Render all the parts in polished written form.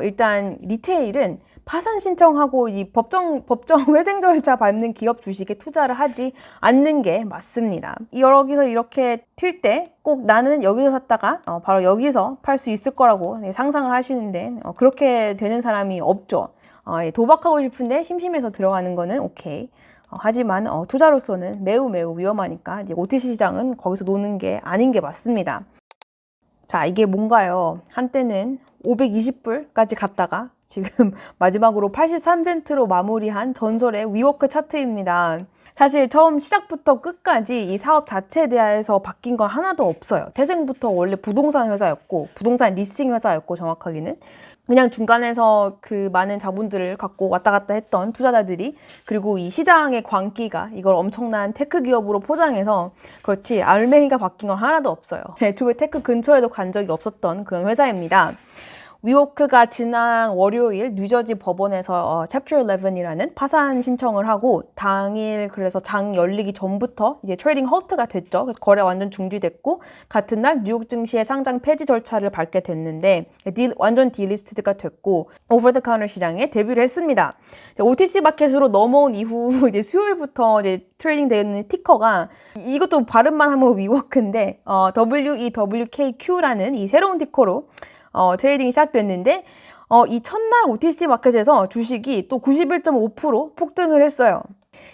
일단 리테일은 파산 신청하고 이 법정 회생 절차 밟는 기업 주식에 투자를 하지 않는 게 맞습니다. 여기서 이렇게 튈 때 꼭 나는 여기서 샀다가 바로 여기서 팔 수 있을 거라고 상상을 하시는데 그렇게 되는 사람이 없죠. 도박하고 싶은데 심심해서 들어가는 거는 오케이. 하지만 투자로서는 매우 위험하니까 이제 OTC 시장은 거기서 노는 게 아닌 게 맞습니다. 자, 이게 뭔가요? 한때는 520불까지 갔다가 지금 마지막으로 83센트로 마무리한 전설의 위워크 차트입니다. 사실 처음 시작부터 끝까지 이 사업 자체에 대해서 바뀐 건 하나도 없어요. 태생부터 원래 부동산 회사였고, 부동산 리싱 회사였고 정확하게는. 그냥 중간에서 그 많은 자본들을 갖고 왔다 갔다 했던 투자자들이, 그리고 이 시장의 광기가 이걸 엄청난 테크 기업으로 포장해서 그렇지 알맹이가 바뀐 건 하나도 없어요. 애초에 테크 근처에도 간 적이 없었던 그런 회사입니다. 위워크가 지난 월요일 뉴저지 법원에서 Chapter 11이라는 파산 신청을 하고 당일 그래서 장 열리기 전부터 이제 트레이딩 헐트가 됐죠. 그래서 거래 완전 중지됐고 같은 날 뉴욕 증시의 상장 폐지 절차를 밟게 됐는데 완전 디리스트가 됐고 오버 더 카운터 시장에 데뷔를 했습니다. OTC 마켓으로 넘어온 이후 이제 수요일부터 이제 트레이딩 되는 티커가 이것도 발음만 하면 위워크인데 WEWKQ라는 이 새로운 티커로 트레이딩이 시작됐는데 이 첫날 OTC 마켓에서 주식이 또 91.5% 폭등을 했어요.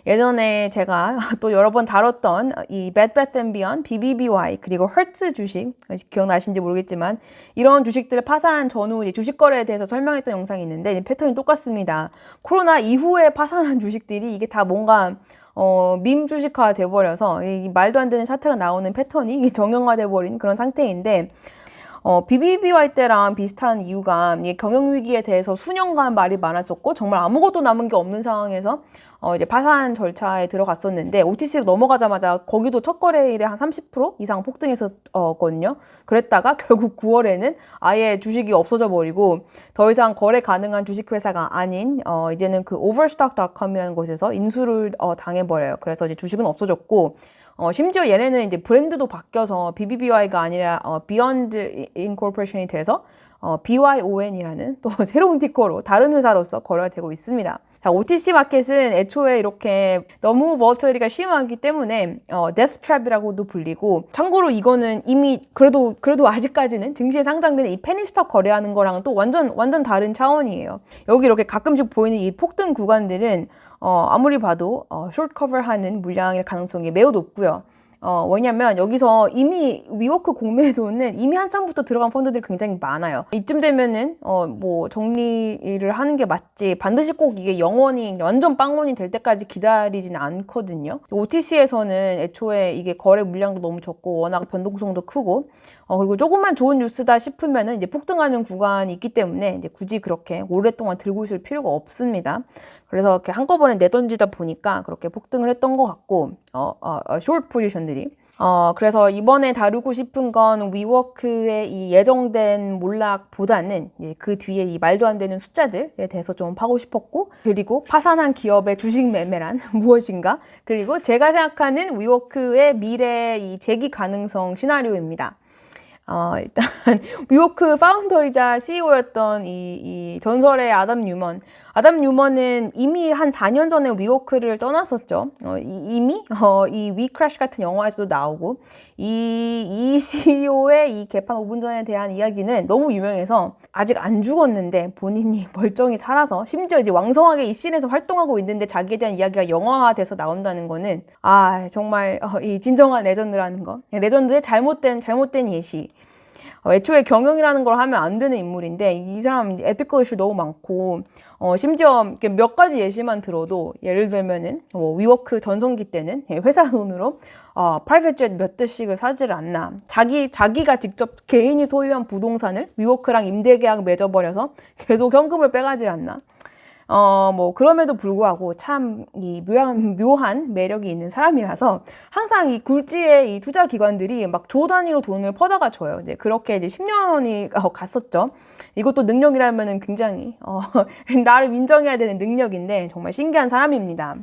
예전에 제가 또 여러 번 다뤘던 이 Bed Bath & Beyond, BBBY 그리고 hertz 주식 기억나시는지 모르겠지만 이런 주식들을 파산 전후 이제 주식 거래에 대해서 설명했던 영상이 있는데 이제 패턴이 똑같습니다. 코로나 이후에 파산한 주식들이 이게 다 뭔가 밈 주식화 돼버려서 이 말도 안 되는 차트가 나오는 패턴이 정형화돼 버린 그런 상태인데 BBBY 때랑 비슷한 이유가 이게 경영위기에 대해서 수년간 말이 많았었고 정말 아무것도 남은 게 없는 상황에서 이제 파산 절차에 들어갔었는데 OTC로 넘어가자마자 거기도 첫 거래일에 한 30% 이상 폭등했었거든요. 그랬다가 결국 9월에는 아예 주식이 없어져 버리고 더 이상 거래 가능한 주식회사가 아닌 이제는 그 overstock.com이라는 곳에서 인수를 당해버려요. 그래서 이제 주식은 없어졌고 심지어 얘네는 이제 브랜드도 바뀌어서 BBBY가 아니라 Beyond Incorporation이 돼서 BYON이라는 또 새로운 티커로 다른 회사로서 거래가 되고 있습니다. 자, OTC 마켓은 애초에 이렇게 너무 volatility가 심하기 때문에 death trap이라고도 불리고 참고로 이거는 이미 그래도 아직까지는 증시에 상장되는 이 페니스톡 거래하는 거랑 또 완전 다른 차원이에요. 여기 이렇게 가끔씩 보이는 이 폭등 구간들은 아무리 봐도 short cover 하는 물량일 가능성이 매우 높고요. 왜냐면 여기서 이미 위워크 공매도는 이미 한창부터 들어간 펀드들이 굉장히 많아요. 이쯤 되면은 뭐 정리를 하는 게 맞지 반드시 꼭 이게 영원히 완전 빵원이 될 때까지 기다리진 않거든요. OTC에서는 애초에 이게 거래 물량도 너무 적고 워낙 변동성도 크고 그리고 조금만 좋은 뉴스다 싶으면은 이제 폭등하는 구간이 있기 때문에 이제 굳이 그렇게 오랫동안 들고 있을 필요가 없습니다. 그래서 이렇게 한꺼번에 내던지다 보니까 그렇게 폭등을 했던 것 같고, short 포지션들이. 그래서 이번에 다루고 싶은 건 위워크의 이 예정된 몰락보다는 그 뒤에 이 말도 안 되는 숫자들에 대해서 좀 파고 싶었고, 그리고 파산한 기업의 주식 매매란 무엇인가, 그리고 제가 생각하는 위워크의 미래 이 재기 가능성 시나리오입니다. 일단 위워크 파운더이자 CEO였던 이 전설의 아담 뉴먼은 이미 한 4년 전에 위워크를 떠났었죠. 이미 이 위크래쉬 같은 영화에서도 나오고 이 CEO의 이 개판 5분 전에 대한 이야기는 너무 유명해서 아직 안 죽었는데 본인이 멀쩡히 살아서 심지어 이제 왕성하게 이 씬에서 활동하고 있는데 자기에 대한 이야기가 영화화돼서 나온다는 거는 정말 이 진정한 레전드라는 거. 레전드의 잘못된 예시. 애초에 경영이라는 걸 하면 안 되는 인물인데 이 사람 에티컬 이슈 너무 많고 심지어 몇 가지 예시만 들어도 예를 들면은 위워크 전성기 때는 회사 돈으로 프라이빗 젯 몇 대씩을 사지를 않나 자기가 직접 개인이 소유한 부동산을 위워크랑 임대 계약 맺어버려서 계속 현금을 빼가지 않나 그럼에도 불구하고 참 이 묘한 매력이 있는 사람이라서 항상 이 굴지의 이 투자 기관들이 막 조 단위로 돈을 퍼다가 줘요. 이제 그렇게 이제 10년이 갔었죠. 이것도 능력이라면은 굉장히 나를 인정해야 되는 능력인데 정말 신기한 사람입니다.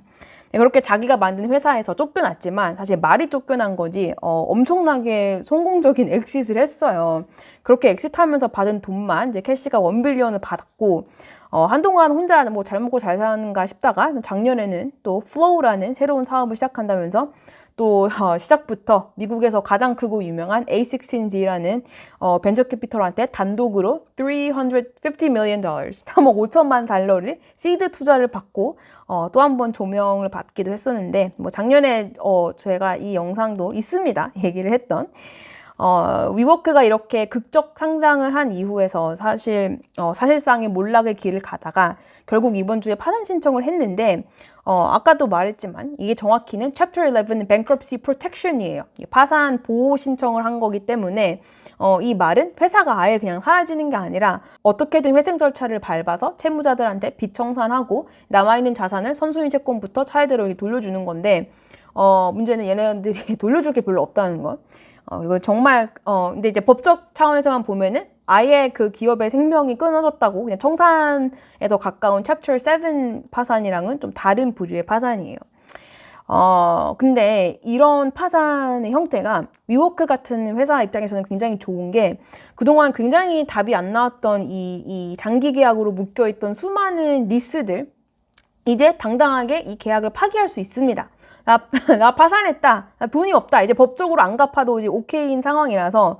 그렇게 자기가 만든 회사에서 쫓겨났지만 사실 말이 쫓겨난 거지 엄청나게 성공적인 엑싯을 했어요. 그렇게 엑싯하면서 받은 돈만 이제 캐시가 1빌리언을 받았고 한동안 혼자 뭐 잘 먹고 잘 사는가 싶다가 작년에는 또 플로우라는 새로운 사업을 시작한다면서 또 시작부터 미국에서 가장 크고 유명한 A16Z라는 벤처 캐피털한테 단독으로 $350 million, 3억 5천만 달러를 시드 투자를 받고 또 한 번 조명을 받기도 했었는데 뭐 작년에 제가 이 영상도 있습니다. 얘기를 했던 위워크가 이렇게 극적 상장을 한 이후에서 사실상의 몰락의 길을 가다가 결국 이번 주에 파산 신청을 했는데 아까도 말했지만 이게 정확히는 Chapter 11 Bankruptcy Protection이에요. 파산 보호 신청을 한 거기 때문에 이 말은 회사가 아예 그냥 사라지는 게 아니라 어떻게든 회생 절차를 밟아서 채무자들한테 빚 청산하고 남아있는 자산을 선수인 채권부터 차례대로 돌려주는 건데 문제는 얘네들이 돌려줄 게 별로 없다는 거. 그리고 정말 근데 이제 법적 차원에서만 보면은 아예 그 기업의 생명이 끊어졌다고 그냥 청산에 더 가까운 챕터 7 파산이랑은 좀 다른 부류의 파산이에요. 근데 이런 파산의 형태가 위워크 같은 회사 입장에서는 굉장히 좋은 게 그동안 굉장히 답이 안 나왔던 이 장기 계약으로 묶여있던 수많은 리스들 이제 당당하게 이 계약을 파기할 수 있습니다. 나 파산했다. 나 돈이 없다. 이제 법적으로 안 갚아도 이제 오케이인 상황이라서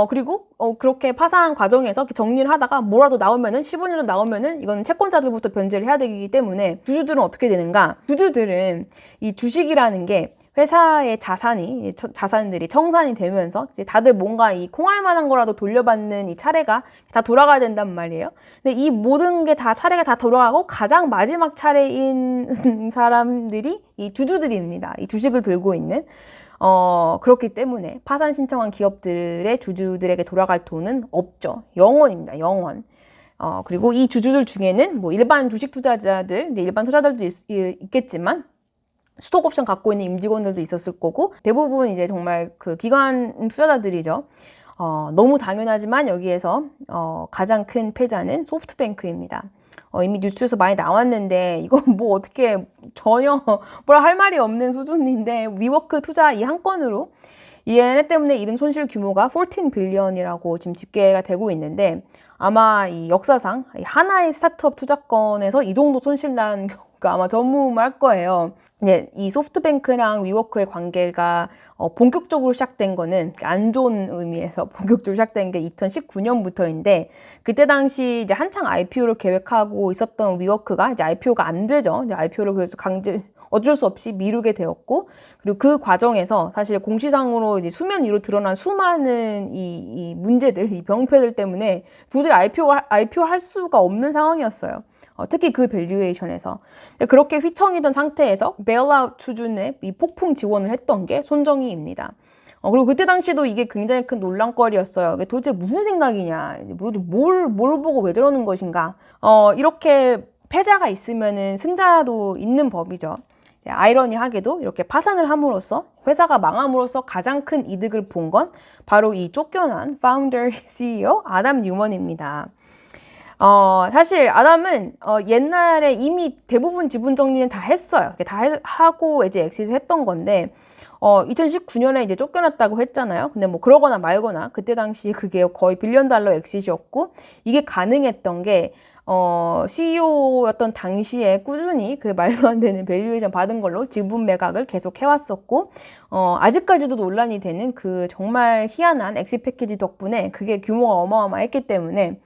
그리고 그렇게 파산 과정에서 정리를 하다가 뭐라도 나오면은 15년 전 나오면은 이건 채권자들부터 변제를 해야 되기 때문에 주주들은 어떻게 되는가? 주주들은 이 주식이라는 게 회사의 자산들이 청산이 되면서 이제 다들 뭔가 이 콩알 만한 거라도 돌려받는 이 차례가 다 돌아가야 된단 말이에요. 근데 이 모든 게 다 차례가 다 돌아가고 가장 마지막 차례인 사람들이 이 주주들입니다. 이 주식을 들고 있는. 그렇기 때문에 파산 신청한 기업들의 주주들에게 돌아갈 돈은 없죠. 영원입니다. 영원. 그리고 이 주주들 중에는 뭐 일반 주식 투자자들, 일반 투자자들도 있겠지만 스톡 옵션 갖고 있는 임직원들도 있었을 거고 대부분 이제 정말 그 기관 투자자들이죠. 너무 당연하지만 여기에서 가장 큰 패자는 소프트뱅크입니다. 이미 뉴스에서 많이 나왔는데 이건 뭐 어떻게 전혀 뭐라 할 말이 없는 수준인데 위워크 투자 이 한 건으로 얘네 때문에 잃은 손실 규모가 14 빌리언이라고 지금 집계가 되고 있는데 아마 이 역사상 하나의 스타트업 투자건에서 이 정도 손실 난 경우가 아마 전무후무할 거예요. 네, 이 소프트뱅크랑 위워크의 관계가 본격적으로 시작된 거는 안 좋은 의미에서 본격적으로 시작된 게 2019년부터인데 그때 당시 이제 한창 IPO를 계획하고 있었던 위워크가 이제 IPO가 안 되죠. 이제 IPO를 그래서 어쩔 수 없이 미루게 되었고 그리고 그 과정에서 사실 공시상으로 이제 수면 위로 드러난 수많은 이 문제들, 이 병폐들 때문에 도저히 IPO 할 수가 없는 상황이었어요. 특히 그 밸류에이션에서. 그렇게 휘청이던 상태에서 베일아웃 수준의 이 폭풍 지원을 했던 게 손정희입니다. 그리고 그때 당시도 이게 굉장히 큰 논란거리였어요. 도대체 무슨 생각이냐, 뭘 보고 왜 저러는 것인가. 이렇게 패자가 있으면은 승자도 있는 법이죠. 아이러니하게도 이렇게 파산을 함으로써 회사가 망함으로써 가장 큰 이득을 본 건 바로 이 쫓겨난 파운더 CEO 아담 뉴먼입니다. 사실 아담은 옛날에 이미 대부분 지분 정리는 다 했어요. 다 하고 이제 엑시트를 했던 건데 2019년에 이제 쫓겨났다고 했잖아요. 근데 뭐 그러거나 말거나 그때 당시 그게 거의 빌리언 달러 엑시트였고 이게 가능했던 게 CEO였던 당시에 꾸준히 그 말도 안 되는 밸류에이션 받은 걸로 지분 매각을 계속 해왔었고 아직까지도 논란이 되는 그 정말 희한한 엑시 패키지 덕분에 그게 규모가 어마어마했기 때문에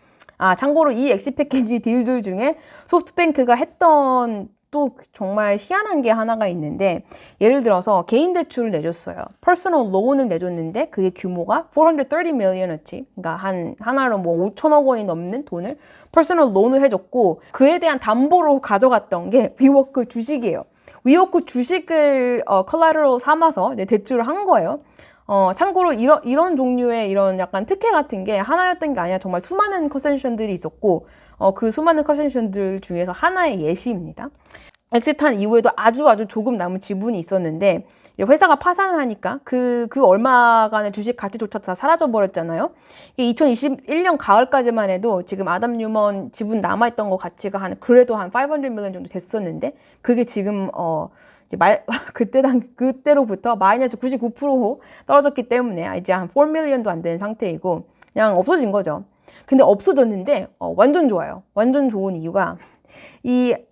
참고로 이 엑시 패키지 딜들 중에 소프트뱅크가 했던 또 정말 희한한 게 하나가 있는데 예를 들어서 개인 대출을 내줬어요. 퍼스널 론을 내줬는데 그게 규모가 430 million어치 그러니까 하나로 뭐 5천억 원이 넘는 돈을 퍼스널 론을 해줬고 그에 대한 담보로 가져갔던 게 위워크 주식이에요. 위워크 주식을 콜라테럴 삼아서 대출을 한 거예요. 참고로 이런 종류의 이런 약간 특혜 같은 게 하나였던 게 아니라 정말 수많은 컨센션들이 있었고 그 수많은 컨센션들 중에서 하나의 예시입니다. 엑시트한 이후에도 아주 조금 남은 지분이 있었는데 회사가 파산을 하니까 그 얼마간의 주식 가치조차 다 사라져 버렸잖아요. 이게 2021년 가을까지만 해도 지금 아담 뉴먼 지분 남아있던 거 가치가 그래도 한 500 million 정도 됐었는데 그게 지금 이제 그때로부터 마이너스 99% 떨어졌기 때문에 이제 한 4 밀리언도 안 되는 상태이고 그냥 없어진 거죠. 근데 없어졌는데 완전 좋아요. 완전 좋은 이유가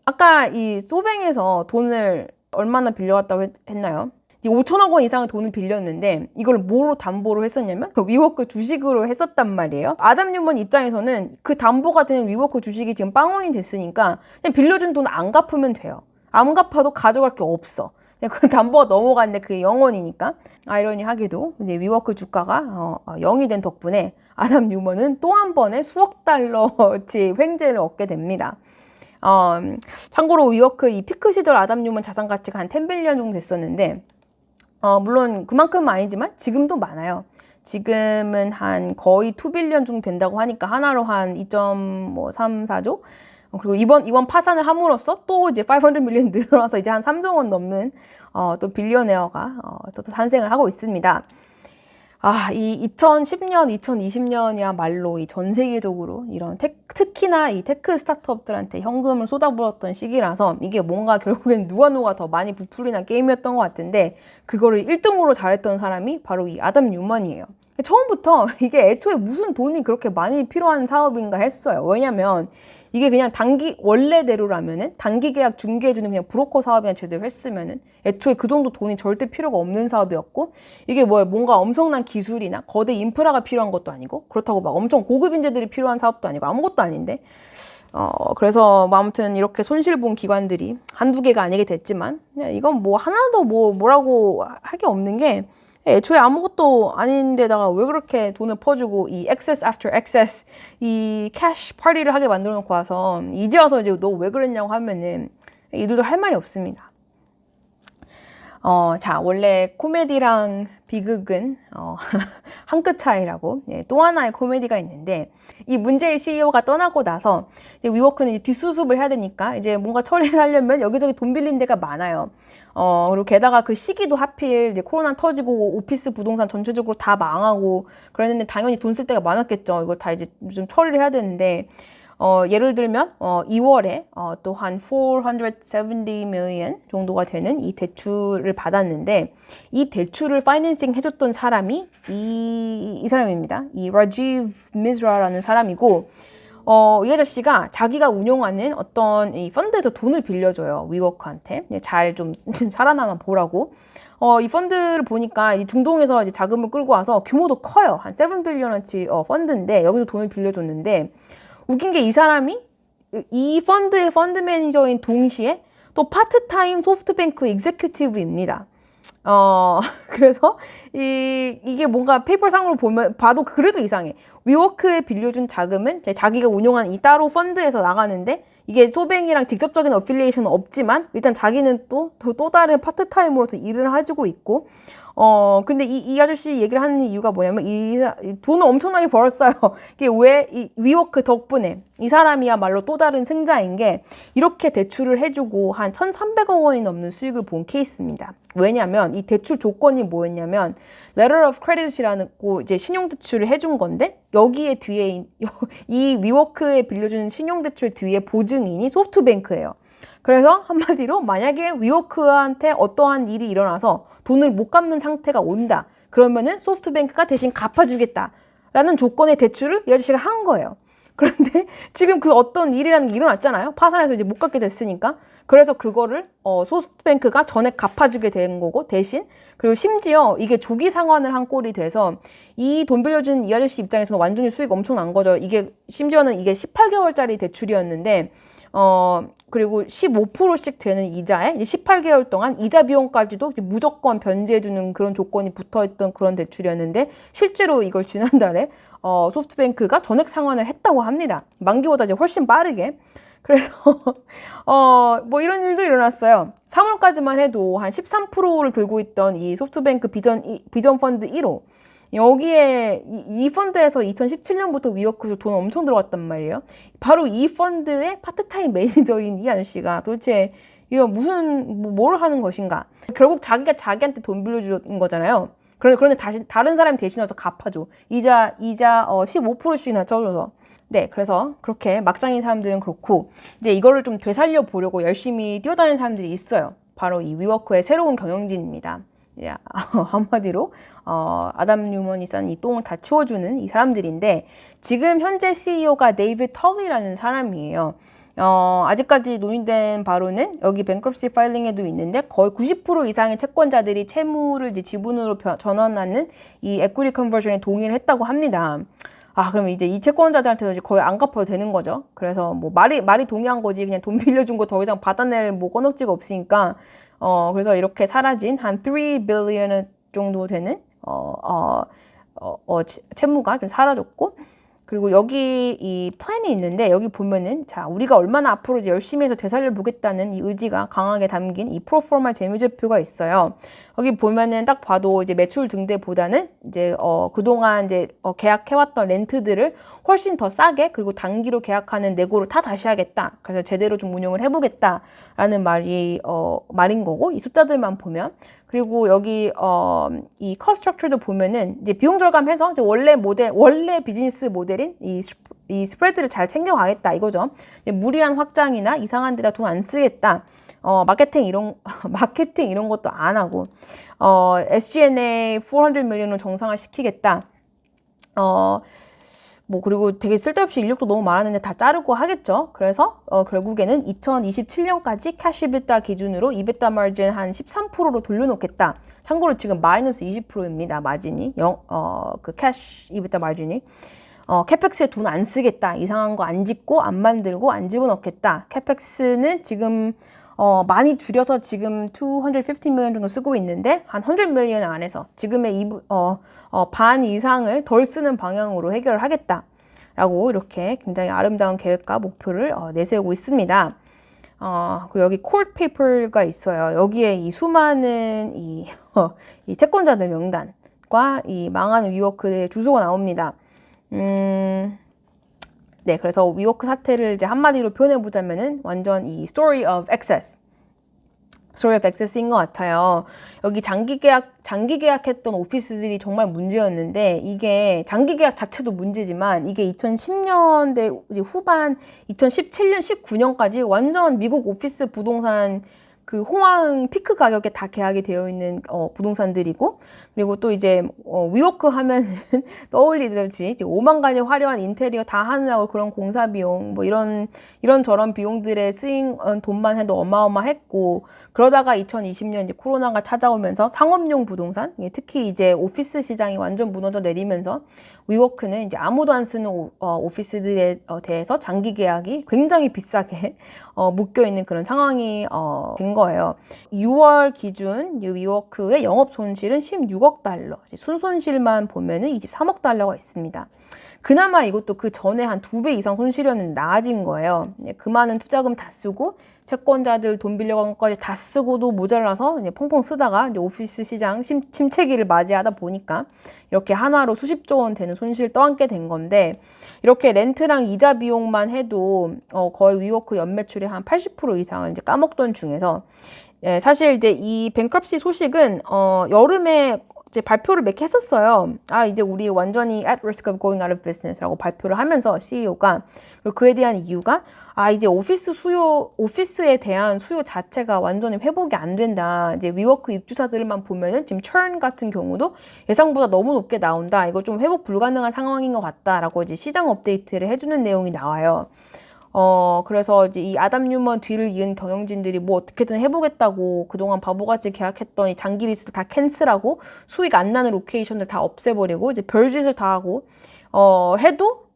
아까 이 소뱅에서 돈을 얼마나 빌려왔다고 했나요? 5천억 원 이상의 돈을 빌렸는데 이걸 뭐로 담보로 했었냐면 그 위워크 주식으로 했었단 말이에요. 아담 뉴먼 입장에서는 그 담보가 되는 위워크 주식이 지금 빵원이 됐으니까 그냥 빌려준 돈 안 갚으면 돼요. 안 갚아도 가져갈 게 없어. 그냥 그 담보가 넘어갔는데 그게 0원이니까. 아이러니하게도 이제 위워크 주가가 0이 된 덕분에 아담 뉴먼은 또 한 번의 수억 달러치 횡재를 얻게 됩니다. 참고로 위워크 이 피크 시절 아담 뉴먼 자산 가치가 한 10빌리언 정도 됐었는데 물론 그만큼은 아니지만 지금도 많아요. 지금은 한 거의 2빌리언 정도 된다고 하니까 하나로 한 2.34조? 그리고 이번 파산을 함으로써 또 이제 500 밀리언 늘어나서 이제 한 3조 원 넘는 또 빌리어네어가 또 탄생을 하고 있습니다. 이 2010년, 2020년이야말로 이 전 세계적으로 이런 특히나 이 테크 스타트업들한테 현금을 쏟아부었던 시기라서 이게 뭔가 결국엔 누가 더 많이 부풀리는 게임이었던 것 같은데 그거를 1등으로 잘했던 사람이 바로 이 아담 뉴먼이에요. 처음부터 이게 애초에 무슨 돈이 그렇게 많이 필요한 사업인가 했어요. 왜냐면 이게 그냥 원래대로라면은 단기 계약 중개해주는 그냥 브로커 사업이나 제대로 했으면은 애초에 그 정도 돈이 절대 필요가 없는 사업이었고 이게 뭔가 엄청난 기술이나 거대 인프라가 필요한 것도 아니고 그렇다고 막 엄청 고급 인재들이 필요한 사업도 아니고 아무것도 아닌데 그래서 아무튼 이렇게 손실 본 기관들이 한두 개가 아니게 됐지만 이건 하나도 뭐라고 할 게 없는 게 애초에 아무것도 아닌데다가 왜 그렇게 돈을 퍼주고 이 excess after excess 이 캐시 파티를 하게 만들어 놓고 와서 이제 와서 이제 너 왜 그랬냐고 하면은 이들도 할 말이 없습니다. 자, 원래 코미디랑 비극은 한 끗 차이라고 또 하나의 코미디가 있는데 이 문제의 CEO가 떠나고 나서 이제 위워크는 이제 뒷수습을 해야 되니까 이제 뭔가 처리를 하려면 여기저기 돈 빌린 데가 많아요. 그리고 게다가 그 시기도 하필 이제 코로나 터지고 오피스 부동산 전체적으로 다 망하고 그랬는데 당연히 돈 쓸 데가 많았겠죠. 이거 다 이제 좀 처리를 해야 되는데 예를 들면 2월에 또 한 470 million 정도가 되는 이 대출을 받았는데 이 대출을 파이낸싱 해줬던 사람이 이 사람입니다. 이 라지브 미즈라라는 사람이고 이 아저씨가 자기가 운영하는 어떤 이 펀드에서 돈을 빌려줘요. 위워크한테 잘 좀 살아남아 보라고. 이 펀드를 보니까 이 중동에서 이제 자금을 끌고 와서 규모도 커요. 한 7빌리언어치 펀드인데 여기서 돈을 빌려줬는데 웃긴 게 이 사람이 이 펀드의 펀드 매니저인 동시에 또 파트타임 소프트뱅크 익제큐티브입니다. 그래서 이게 뭔가 페이퍼상으로 봐도 그래도 이상해. 위워크에 빌려준 자금은 자기가 운영한 이 따로 펀드에서 나가는데 이게 소뱅이랑 직접적인 어필리에이션은 없지만 일단 자기는 또 다른 파트타임으로서 일을 해주고 있고 근데 이 아저씨 얘기를 하는 이유가 뭐냐면 이 돈을 엄청나게 벌었어요. 이게 왜 이 위워크 덕분에 이 사람이야말로 또 다른 승자인 게 이렇게 대출을 해주고 한 1,300억 원이 넘는 수익을 본 케이스입니다. 왜냐면 이 대출 조건이 뭐였냐면 letter of credit이라는 이제 신용대출을 해준 건데 여기에 뒤에 이 위워크에 빌려준 신용대출 뒤에 보증인이 소프트뱅크예요. 그래서 한마디로 만약에 위워크한테 어떠한 일이 일어나서 돈을 못 갚는 상태가 온다. 그러면은 소프트뱅크가 대신 갚아주겠다라는 조건의 대출을 이 아저씨가 한 거예요. 그런데 지금 그 어떤 일이라는 게 일어났잖아요. 파산해서 이제 못 갚게 됐으니까. 그래서 그거를 소프트뱅크가 전액 갚아주게 된 거고 대신 그리고 심지어 이게 조기 상환을 한 꼴이 돼서 이 돈 빌려준 이 아저씨 입장에서는 완전히 수익 엄청 난 거죠. 이게 심지어는 이게 18개월짜리 대출이었는데 그리고 15%씩 되는 이자에 이제 18개월 동안 이자 비용까지도 이제 무조건 변제해주는 그런 조건이 붙어있던 그런 대출이었는데 실제로 이걸 지난달에 소프트뱅크가 전액 상환을 했다고 합니다. 만기보다 이제 훨씬 빠르게. 그래서 뭐 이런 일도 일어났어요. 3월까지만 해도 한 13%를 들고 있던 이 소프트뱅크 비전 펀드 1호 여기에 이 펀드에서 2017년부터 위워크에서 돈 엄청 들어갔단 말이에요. 바로 이 펀드의 파트타임 매니저인 이 아저씨가 도대체 이거 뭘 하는 것인가? 결국 자기가 자기한테 돈 빌려준 거잖아요. 그런데 다른 사람이 대신 와서 갚아줘. 이자 15%씩이나 쳐줘서. 네, 그래서 그렇게 막장인 사람들은 그렇고 이제 이거를 좀 되살려 보려고 열심히 뛰어다니는 사람들이 있어요. 바로 이 위워크의 새로운 경영진입니다. 한마디로 아담 뉴먼이 싼 이 똥을 다 치워주는 이 사람들인데 지금 현재 CEO가 데이비드 털리라는 사람이에요. 아직까지 논의된 바로는 여기 뱅크럽시 파일링에도 있는데 거의 90% 이상의 채권자들이 채무를 이제 지분으로 전환하는 이 에퀴티 컨버전에 동의를 했다고 합니다. 그러면 이제 이 채권자들한테도 이제 거의 안 갚아도 되는 거죠. 그래서 뭐 말이 동의한 거지 그냥 돈 빌려준 거 더 이상 받아낼 뭐 건덕지가 없으니까 그래서 이렇게 사라진 한 3 빌리언 정도 되는 채무가 좀 사라졌고 그리고 여기 이 플랜이 있는데 여기 보면은 자 우리가 얼마나 앞으로 이제 열심히 해서 되살려 보겠다는 이 의지가 강하게 담긴 이 프로포마 재무제표가 있어요. 여기 보면은 딱 봐도 이제 매출 등대보다는 이제 그동안 이제 계약해왔던 렌트들을 훨씬 더 싸게 그리고 단기로 계약하는 내고를 다 다시 하겠다. 그래서 제대로 좀 운영을 해보겠다라는 말인 거고 이 숫자들만 보면 그리고 여기 이 커스트 스트럭처도 보면은 이제 비용 절감해서 이제 원래 비즈니스 모델인 이 스프레드를 잘 챙겨가겠다 이거죠. 무리한 확장이나 이상한 데다 돈 안 쓰겠다. 마케팅 이런 것도 안 하고 SG&A 400 밀리언을 정상화시키겠다. 뭐 그리고 되게 쓸데없이 인력도 너무 많았는데 다 자르고 하겠죠. 그래서 결국에는 2027년까지 캐시 이비타 기준으로 이비타 마진 한 13%로 돌려놓겠다. 참고로 지금 마이너스 20%입니다. 마진이 그 캐시 이비타 마진이 캐펙스에 돈 안 쓰겠다. 이상한 거 안 짓고 안 만들고 안 집어넣겠다. 캐펙스는 지금 많이 줄여서 지금 250 million 정도 쓰고 있는데 한 100 million 안에서 지금의 반 이상을 덜 쓰는 방향으로 해결을 하겠다라고 이렇게 굉장히 아름다운 계획과 목표를 내세우고 있습니다. 그리고 여기 콜 페이퍼가 있어요. 여기에 이 수많은 이 채권자들 명단과 이 망하는 위워크의 주소가 나옵니다. 네, 그래서 위워크 사태를 이제 한마디로 표현해보자면은 완전 이 story of excess인 것 같아요. 여기 장기 계약했던 오피스들이 정말 문제였는데 이게 장기 계약 자체도 문제지만 이게 2010년대 후반 2017년, 19년까지 완전 미국 오피스 부동산 그 호황 피크 가격에 다 계약이 되어 있는 부동산들이고 그리고 또 이제 위워크 하면은 떠올리듯이 이제 5만 가지 화려한 인테리어 다 하느라고 그런 공사 비용 뭐 이런 저런 비용들에 쓰인 돈만 해도 어마어마했고 그러다가 2020년 이제 코로나가 찾아오면서 상업용 부동산 특히 이제 오피스 시장이 완전 무너져 내리면서 위워크는 이제 아무도 안 쓰는 오피스들에 대해서 장기 계약이 굉장히 비싸게 묶여 있는 그런 상황이 된 거예요. 6월 기준 위워크의 영업 손실은 16억 달러. 순손실만 보면은 23억 달러가 있습니다. 그나마 이것도 그 전에 한 2배 이상 손실이었는데 나아진 거예요. 그 많은 투자금 다 쓰고 채권자들 돈 빌려간 것까지 다 쓰고도 모자라서 이제 펑펑 쓰다가 이제 오피스 시장 침체기를 맞이하다 보니까 이렇게 한화로 수십조 원 되는 손실을 떠안게 된 건데 이렇게 렌트랑 이자 비용만 해도 거의 위워크 연매출의 한 80% 이상을 이제 까먹던 중에서 사실 이제 이 뱅크럽시 소식은 여름에 이제 발표를 몇 개 했었어요. 이제 우리 완전히 at risk of going out of business라고 발표를 하면서 CEO가 그리고 그에 대한 이유가 이제 오피스에 대한 수요 자체가 완전히 회복이 안 된다. 이제 위워크 입주사들만 보면은 지금 churn 같은 경우도 예상보다 너무 높게 나온다. 이거 좀 회복 불가능한 상황인 것 같다라고 이제 시장 업데이트를 해주는 내용이 나와요. 그래서 이제 이 아담 뉴먼 뒤를 이은 경영진들이 뭐 어떻게든 해보겠다고 그동안 바보같이 계약했던 이 장기 리스트 다 캔슬하고 수익 안 나는 로케이션들 다 없애버리고 이제 별짓을 다 하고 해도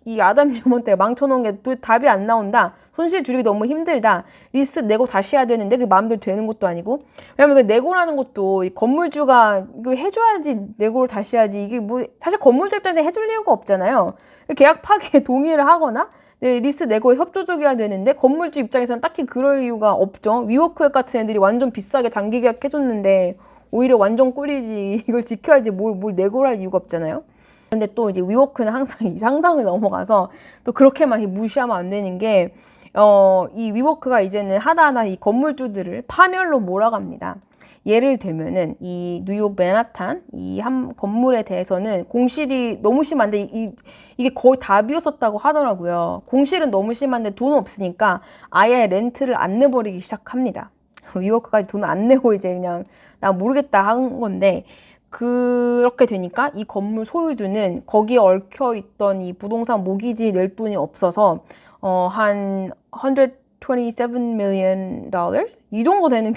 이 아담 뉴먼 때 망쳐놓은 게 또 답이 안 나온다. 손실 줄이기 너무 힘들다. 리스트 내고 다시 해야 되는데 그게 마음대로 되는 것도 아니고 왜냐면 그 내고라는 것도 이 건물주가 이거 해줘야지 내고를 다시 해야지 이게 뭐 사실 건물주 입장에서 해줄 이유가 없잖아요. 계약 파기에 동의를 하거나 리스트 내고에 협조적이어야 되는데 건물주 입장에서는 딱히 그럴 이유가 없죠. 위워크 같은 애들이 완전 비싸게 장기 계약해줬는데 오히려 완전 꿀이지 이걸 지켜야지 뭘 내고를 할 이유가 없잖아요. 근데 또 이제 위워크는 항상 이 상상을 넘어가서 또 그렇게만 무시하면 안 되는 게 이 위워크가 이제는 하나하나 이 건물주들을 파멸로 몰아갑니다. 예를 들면은 이 뉴욕 맨하탄 이 한 건물에 대해서는 공실이 너무 심한데 이게 거의 다 비었었다고 하더라고요. 공실은 너무 심한데 돈 없으니까 아예 렌트를 안 내버리기 시작합니다. 위워크까지 돈 안 내고 이제 그냥 나 모르겠다 한 건데, 그렇게 되니까 이 건물 소유주는 거기에 얽혀 있던 이 부동산 모기지 낼 돈이 없어서 한 127 million dollars 이 정도 되는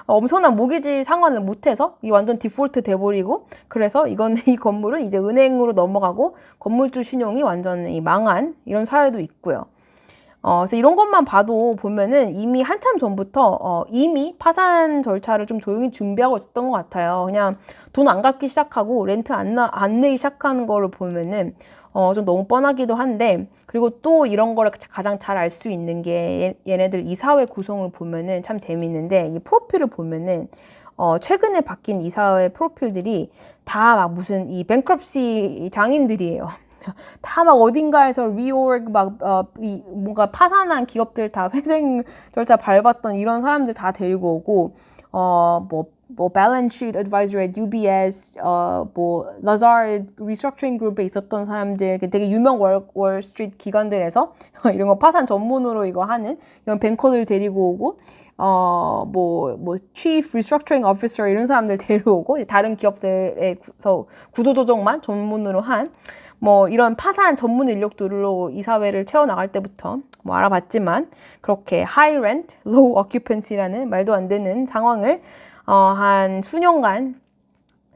엄청난 모기지 상환을 못해서 이 완전 디폴트 돼버리고, 그래서 이건 이 건물은 이제 은행으로 넘어가고 건물주 신용이 완전히 망한 이런 사례도 있고요. 그래서 이런 것만 봐도 보면은 이미 한참 전부터 이미 파산 절차를 좀 조용히 준비하고 있었던 것 같아요. 그냥 돈 안 갚기 시작하고 렌트 안 내기 시작하는 거를 보면은 좀 너무 뻔하기도 한데, 그리고 또 이런 거를 가장 잘 알 수 있는 게 얘네들 이사회 구성을 보면은 참 재밌는데, 이 프로필을 보면은 최근에 바뀐 이사회 프로필들이 다 막 무슨 이 뱅크럽시 장인들이에요. 다 막 어딘가에서 리오르그 뭔가 파산한 기업들 다 회생 절차 밟았던 이런 사람들 다 데리고 오고, 뭐 balance sheet advisor at UBS, 뭐 Lazard restructuring group에 있었던 사람들, 되게 유명 월 스트리트 기관들에서 이런 거 파산 전문으로 이거 하는 이런 뱅커들 데리고 오고, 뭐 chief restructuring officer 이런 사람들 데려오고, 다른 기업들에서 구조조정만 전문으로 한 뭐 이런 파산 전문 인력들로 이사회를 채워나갈 때부터 뭐 알아봤지만, 그렇게 high rent, low occupancy라는 말도 안 되는 상황을 한 수년간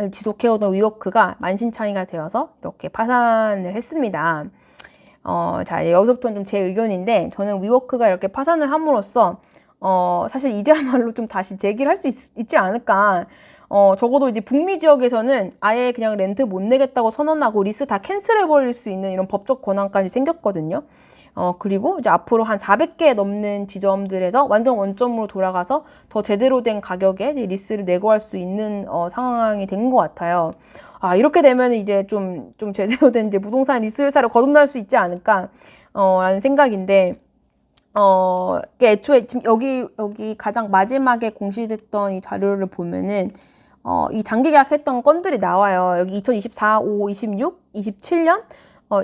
지속해오던 위워크가 만신창이가 되어서 이렇게 파산을 했습니다. 자, 이제 여기서부터는 좀 제 의견인데, 저는 위워크가 이렇게 파산을 함으로써 사실 이제야말로 좀 다시 재기를 할 수 있지 않을까. 적어도 이제 북미 지역에서는 아예 그냥 렌트 못 내겠다고 선언하고 리스 다 캔슬해버릴 수 있는 이런 법적 권한까지 생겼거든요. 그리고 이제 앞으로 한 400개 넘는 지점들에서 완전 원점으로 돌아가서 더 제대로 된 가격에 이제 리스를 내고할 수 있는 상황이 된 것 같아요. 이렇게 되면 이제 좀 제대로 된 이제 부동산 리스 회사를 거듭날 수 있지 않을까, 라는 생각인데, 애초에 지금 여기 가장 마지막에 공시됐던 이 자료를 보면은, 이 장기 계약했던 건들이 나와요. 여기 2024, 5, 26, 27년,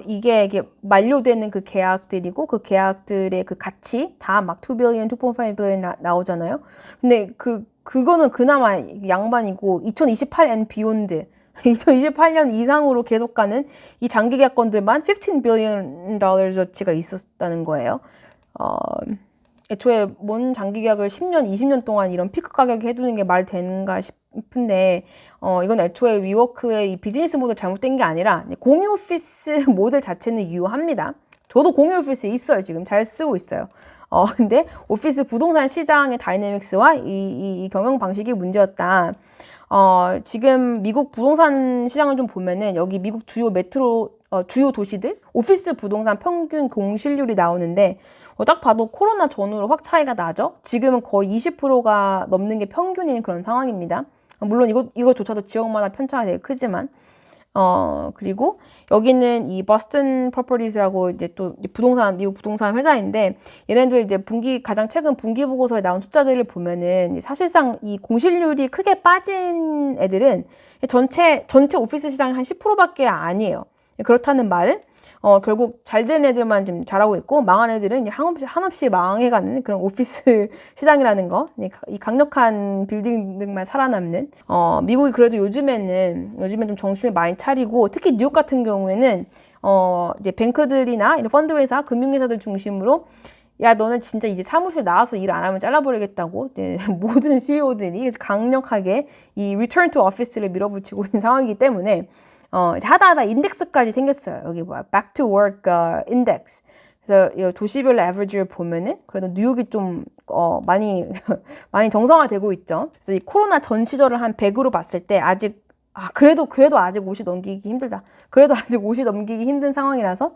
이게 만료되는 그 계약들이고, 그 계약들의 그 가치 다 막 2 billion, 2.5 billion 나오잖아요. 근데 그거는 그나마 양반이고, 2028 and beyond, 2028년 이상으로 계속 가는 이 장기 계약건들만 15 billion dollars어치가 있었다는 거예요. 애초에 뭔 장기 계약을 10년, 20년 동안 이런 피크 가격에 해두는 게 말 되는가 싶은데, 이건 애초에 위워크의 이 비즈니스 모델 잘못된 게 아니라 공유 오피스 모델 자체는 유효합니다. 저도 공유 오피스 있어요. 지금 잘 쓰고 있어요. 근데 오피스 부동산 시장의 다이내믹스와 이 경영 방식이 문제였다. 지금 미국 부동산 시장을 좀 보면은 여기 미국 주요 주요 도시들 오피스 부동산 평균 공실률이 나오는데, 딱 봐도 코로나 전후로 확 차이가 나죠. 지금은 거의 20%가 넘는 게 평균인 그런 상황입니다. 물론 이거조차도 지역마다 편차가 되게 크지만, 그리고 여기는 이 버스턴 프로퍼티즈라고 이제 또 미국 부동산 회사인데, 얘네들 이제 가장 최근 분기 보고서에 나온 숫자들을 보면은 사실상 이 공실률이 크게 빠진 애들은 전체 오피스 시장이 한 10%밖에 아니에요. 그렇다는 말은 결국 잘 된 애들만 지금 잘하고 있고, 망한 애들은 한없이 망해가는 그런 오피스 시장이라는 거, 이 강력한 빌딩들만 살아남는. 미국이 그래도 요즘엔 좀 정신을 많이 차리고, 특히 뉴욕 같은 경우에는 이제 뱅크들이나 이런 펀드회사, 금융회사들 중심으로, 야, 너는 진짜 이제 사무실 나와서 일 안 하면 잘라버리겠다고 모든 CEO들이 강력하게 이 return to office를 밀어붙이고 있는 상황이기 때문에, 하다 인덱스까지 생겼어요. 여기 back to work index. 그래서 이 도시별 에버리지를 보면은 그래도 뉴욕이 좀 많이 많이 정상화되고 있죠. 그래서 이 코로나 전 시절을 한 100으로 봤을 때 그래도 아직 50 넘기기 힘들다. 그래도 아직 50 넘기기 힘든 상황이라서,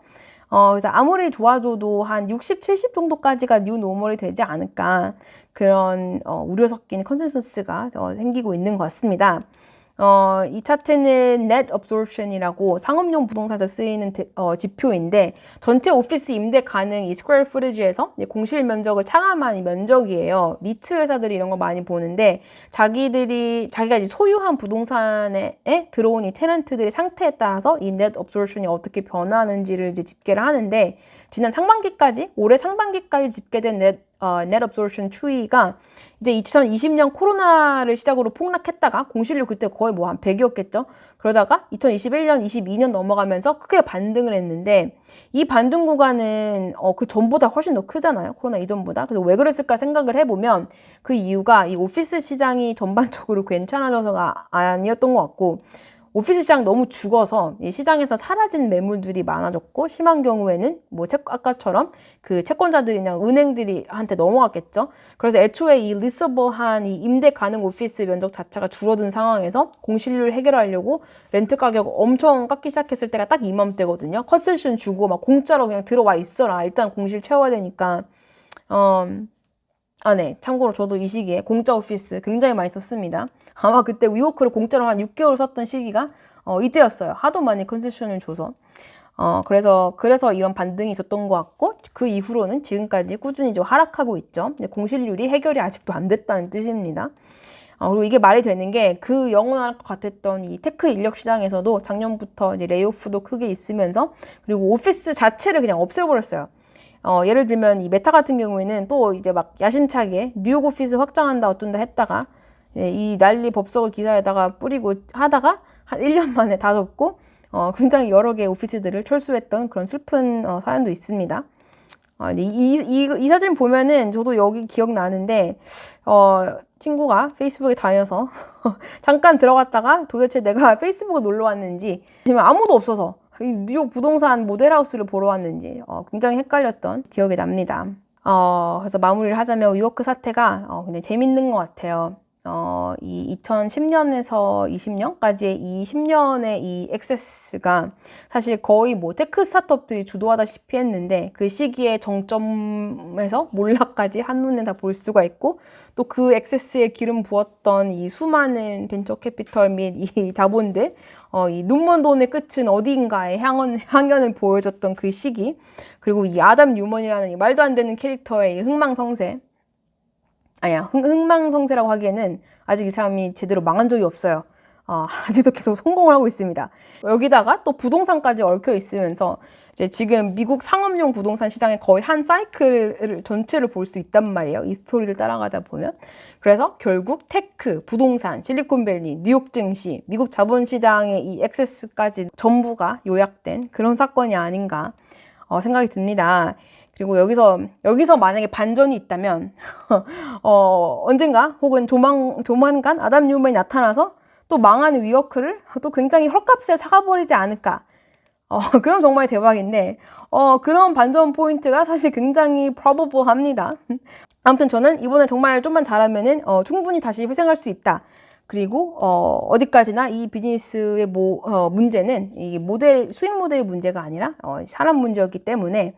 그래서 아무리 좋아져도 한 60, 70 정도까지가 뉴 노멀이 되지 않을까, 그런 우려 섞인 컨센서스가 생기고 있는 것 같습니다. 이 차트는 net absorption이라고 상업용 부동산에서 쓰이는 지표인데, 전체 오피스 임대 가능 이 스퀘어 푸티지에서 공실 면적을 차감한 이 면적이에요. 리츠 회사들이 이런 거 많이 보는데, 자기가 이제 소유한 부동산에 들어온 이 테넌트들의 상태에 따라서 이 net absorption이 어떻게 변하는지를 이제 집계를 하는데, 올해 상반기까지 집계된 net net absorption 추이가 이제 2020년 코로나를 시작으로 폭락했다가 공실률 그때 거의 뭐 한 100이었겠죠. 그러다가 2021년, 22년 넘어가면서 크게 반등을 했는데 이 반등 구간은 그 전보다 훨씬 더 크잖아요. 코로나 이전보다. 그래서 왜 그랬을까 생각을 해보면 그 이유가 이 오피스 시장이 전반적으로 괜찮아져서가 아니었던 것 같고 오피스 시장 너무 죽어서 이 시장에서 사라진 매물들이 많아졌고 심한 경우에는 뭐 아까처럼 그 채권자들이나 은행들이 한테 넘어갔겠죠. 그래서 애초에 이 리서버한 이 임대 가능 오피스 면적 자체가 줄어든 상황에서 공실률 해결하려고 렌트 가격 엄청 깎기 시작했을 때가 딱 이맘때거든요. 컨세션 주고 막 공짜로 그냥 들어와 있어라. 일단 공실 채워야 되니까. 네. 참고로 저도 이 시기에 공짜 오피스 굉장히 많이 썼습니다. 아마 그때 위워크를 공짜로 한 6개월 썼던 시기가 이때였어요. 하도 많이 컨세션을 줘서. 그래서 이런 반등이 있었던 것 같고 그 이후로는 지금까지 꾸준히 좀 하락하고 있죠. 공실률이 해결이 아직도 안 됐다는 뜻입니다. 그리고 이게 말이 되는 게 그 영원할 것 같았던 이 테크 인력 시장에서도 작년부터 이제 레이오프도 크게 있으면서 그리고 오피스 자체를 그냥 없애버렸어요. 예를 들면 이 메타 같은 경우에는 또 이제 막 야심차게 뉴욕 오피스 확장한다 어쩐다 했다가 이 난리 법석을 기사에다가 뿌리고 하다가 한 1년 만에 다 덮고 굉장히 여러 개의 오피스들을 철수했던 그런 슬픈 사연도 있습니다. 이 사진 보면은 저도 여기 기억나는데 친구가 페이스북에 다녀서 잠깐 들어갔다가 도대체 내가 페이스북에 놀러 왔는지 아니면 아무도 없어서 뉴욕 부동산 모델하우스를 보러 왔는지 굉장히 헷갈렸던 기억이 납니다. 그래서 마무리를 하자면 위워크 사태가 굉장히 재밌는 것 같아요. 이 2010년에서 20년까지의 이 10년의 이 액세스가 사실 거의 뭐 테크 스타트업들이 주도하다시피 했는데 그 시기에 정점에서 몰락까지 한눈에 다 볼 수가 있고 또 그 액세스에 기름 부었던 이 수많은 벤처 캐피털 및 이 자본들 이 눈먼 돈의 끝은 어디인가에 향연을 보여줬던 그 시기 그리고 이 아담 뉴먼이라는 이 말도 안 되는 캐릭터의 이 흥망성쇠 흥망성쇠라고 하기에는 아직 이 사람이 제대로 망한 적이 없어요. 아직도 계속 성공을 하고 있습니다. 여기다가 또 부동산까지 얽혀 있으면서 이제 지금 미국 상업용 부동산 시장의 거의 한 사이클을 전체를 볼 수 있단 말이에요. 이 스토리를 따라가다 보면. 그래서 결국 테크, 부동산, 실리콘밸리, 뉴욕 증시, 미국 자본시장의 이 액세스까지 전부가 요약된 그런 사건이 아닌가 생각이 듭니다. 그리고 여기서 만약에 반전이 있다면 언젠가 혹은 조만간 아담 뉴먼이 나타나서 또 망한 위워크를 또 굉장히 헐값에 사가버리지 않을까. 그럼 정말 대박인데 그런 반전 포인트가 사실 굉장히 probable합니다. 아무튼 저는 이번에 정말 좀만 잘하면은 충분히 다시 회생할 수 있다. 그리고 어디까지나 이 비즈니스의 문제는 이 수익 모델의 문제가 아니라 사람 문제였기 때문에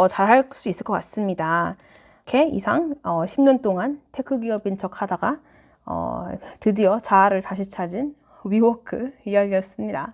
잘할 수 있을 것 같습니다. 이렇게 이상 10년 동안 테크 기업인 척 하다가 드디어 자아를 다시 찾은 위워크 이야기였습니다.